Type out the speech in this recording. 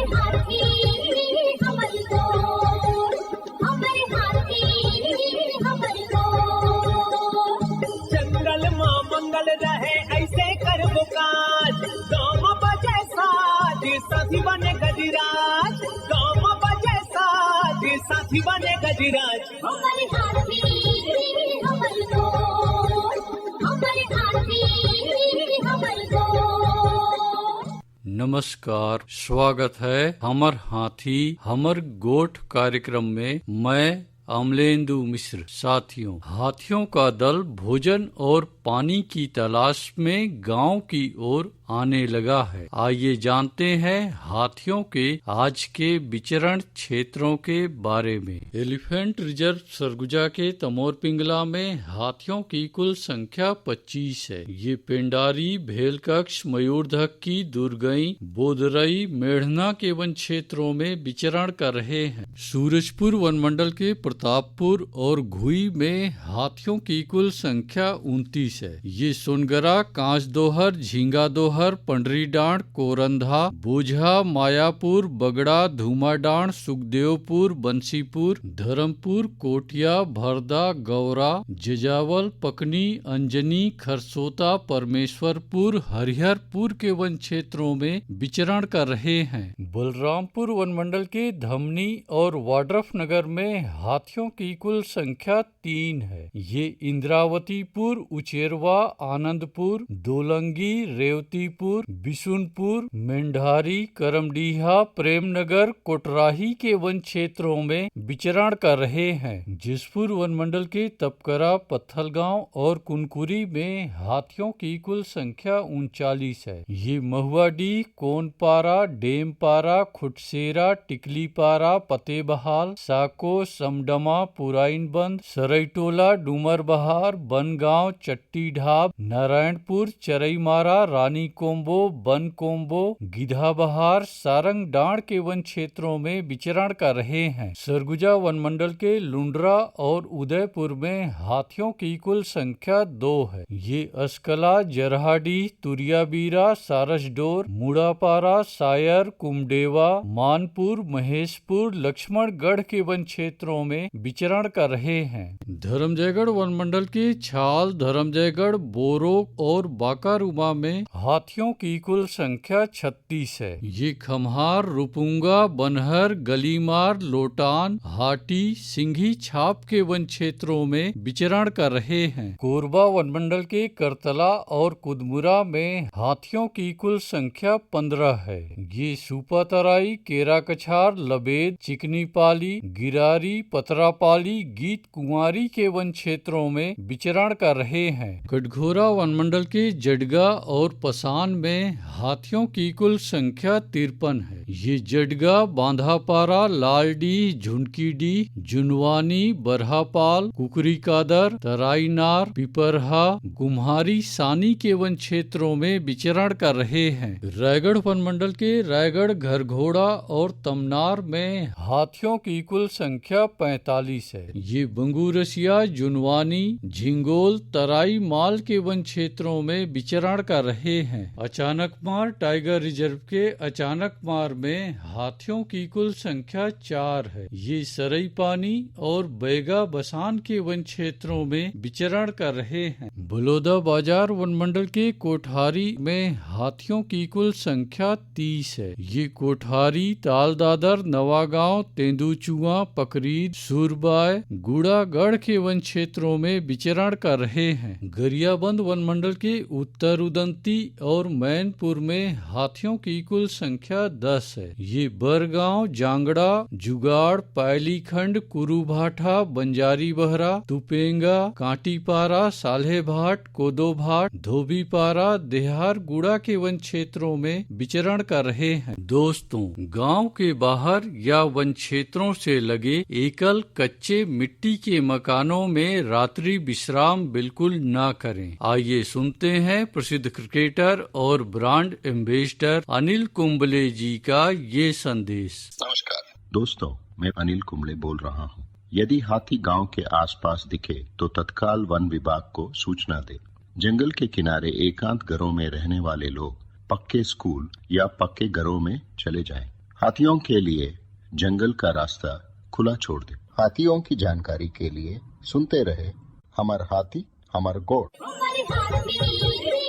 हाथी हमर गोर, हमर हाथी हमर गोर। जंगल मां मंगल रहे ऐसे करबो काज, गाँव बजे साज साथी बने गजराज, गाँव बजे साज साथी बने गजराज। हमर हाथी हमर गोर, हमर हाथी हमर गोर। नमस्कार, स्वागत है हमर हाथी हमर गोठ कार्यक्रम में। मैं अमलेंदु मिश्र। साथियों, हाथियों का दल भोजन और पानी की तलाश में गांव की ओर आने लगा है। आइए जानते हैं हाथियों के आज के विचरण क्षेत्रों के बारे में। एलिफेंट रिजर्व सरगुजा के तमोर पिंगला में हाथियों की कुल संख्या 25 है। ये पेंडारी, भेलकक्ष, मयूरधक्की, दुर्गई, बोदरई, मेढ़ना के वन क्षेत्रों में विचरण कर रहे हैं। सूरजपुर वन मंडल के प्रतापपुर और घुई में हाथियों की कुल संख्या 29 है। ये सोनगरा, कांच दोहर, झींगा दोहर, पंडरी डांड, कोरंधा, बोझा, मायापुर, बगड़ा, धूमाडांड, सुखदेवपुर, बंसीपुर, धर्मपुर, कोटिया, भरदा, गौरा, जजावल, पकनी, अंजनी, खरसोता, परमेश्वरपुर, हरिहरपुर के वन क्षेत्रों में विचरण कर रहे हैं। बलरामपुर वन मंडल के धमनी और वाड्रफ नगर में हाथियों की कुल संख्या 3 है। ये इंद्रावतीपुर, उचेरवा, आनंदपुर, दोलंगी, रेवतीपुर, बिशुनपुर, मेंढारी, करमडीहा, प्रेमनगर, कोटराही के वन क्षेत्रों में विचरण कर रहे हैं। जिसपुर वन मंडल के तपकरा, पत्थलगांव और कुनकुरी में हाथियों की कुल संख्या 39 है। ये महुआडी, कोनपारा, डेमपारा, खुटसेरा, टिकलीपारा, पतेबहाल, साको, समडमा, पुराइनबंद, सरईटोला, डूमरबहार, बनगांव, चट्टी ढाब, नारायणपुर, चरईमारा, रानी कोम्बो, बन कोम्बो, गिधाबहार, सारंग डांड के वन क्षेत्रों में विचरण कर रहे हैं। सरगुजा वन मंडल के लुंड्रा और उदयपुर में हाथियों की कुल संख्या 2 है। ये अस्कला, जरहाडी, तुरियाबीरा, सारसडोर, मुड़ापारा, सायर, कुमडेवा, मानपुर, महेशपुर, लक्ष्मणगढ़ के वन क्षेत्रों में विचरण कर रहे हैं। धर्मजयगढ़ वन मंडल के छाल, धर्मजयगढ़, बोरो और बाकारूमा में हाथियों की कुल संख्या 36 है। ये खमहार, रुपुंगा, बनहर, गलीमार, लोटान, हाटी, सिंघी छाप के वन क्षेत्रों में विचरण कर रहे हैं। कोरबा वन मंडल के करतला और कुदमुरा में हाथियों की कुल संख्या 15 है। ये सुपातराई, केराकछार, लबेद, चिकनीपाली, गिरारी, पतरापाली, गीत कुंवारी के वन क्षेत्रों में विचरण कर रहे हैं। कटघोरा वन मंडल के जडगा और पसान में हाथियों की कुल संख्या 53 है। ये जडगा, बांधापारा, लालडी, झुनकीडी, जुनवानी, बरहापाल, कुकरीकादर, तराईनार, पिपरहा, गुम्हारी, सानी के वन क्षेत्रों में विचरण कर रहे हैं। रायगढ़ वन मंडल के रायगढ़, घरघोड़ा और तमनार में हाथियों की कुल संख्या 45 है। ये बंगूरसिया, जुनवानी, झिंगोल, तराई माल के वन क्षेत्रों में विचरण कर रहे हैं। अचानकमार टाइगर रिजर्व के अचानकमार में हाथियों की कुल संख्या 4 है। ये सरई पानी और बैगा बसान के वन क्षेत्रों में विचरण कर रहे हैं। बलौदा बाजार वन मंडल के कोठारी में हाथियों की कुल संख्या 30 है। ये कोठारी, तालदादर, नवागांव, तेंदुचुआ, पकरीद, सूरबाय, गुड़ागढ़ के वन क्षेत्रों में विचरण कर रहे हैं। गरियाबंद वन मंडल के उत्तर उदंती और मैनपुर में हाथियों की कुल संख्या 10 है। ये बरगांव, जांगड़ा, जुगाड़, पायलीखंड, कुरुभाठा, बंजारी बहरा, तुपेंगा, कांटीपारा, साल्हेभाट, कोदोभाट, धोबीपारा, देहार गुड़ा के वन क्षेत्रों में विचरण कर रहे हैं। दोस्तों, गांव के बाहर या वन क्षेत्रों से लगे एकल कच्चे मिट्टी के मकानों में रात्रि विश्राम बिल्कुल ना करें। आइए सुनते हैं प्रसिद्ध क्रिकेटर और ब्रांड एम्बेसडर अनिल कुंबले जी का ये संदेश। नमस्कार दोस्तों, मैं अनिल कुंबले बोल रहा हूँ। यदि हाथी गांव के आसपास दिखे तो तत्काल वन विभाग को सूचना दे। जंगल के किनारे एकांत घरों में रहने वाले लोग पक्के स्कूल या पक्के घरों में चले जाएं। हाथियों के लिए जंगल का रास्ता खुला छोड़ दे। हाथियों की जानकारी के लिए सुनते रहे हमर हाथी हमर गोठ। हमारे हाथी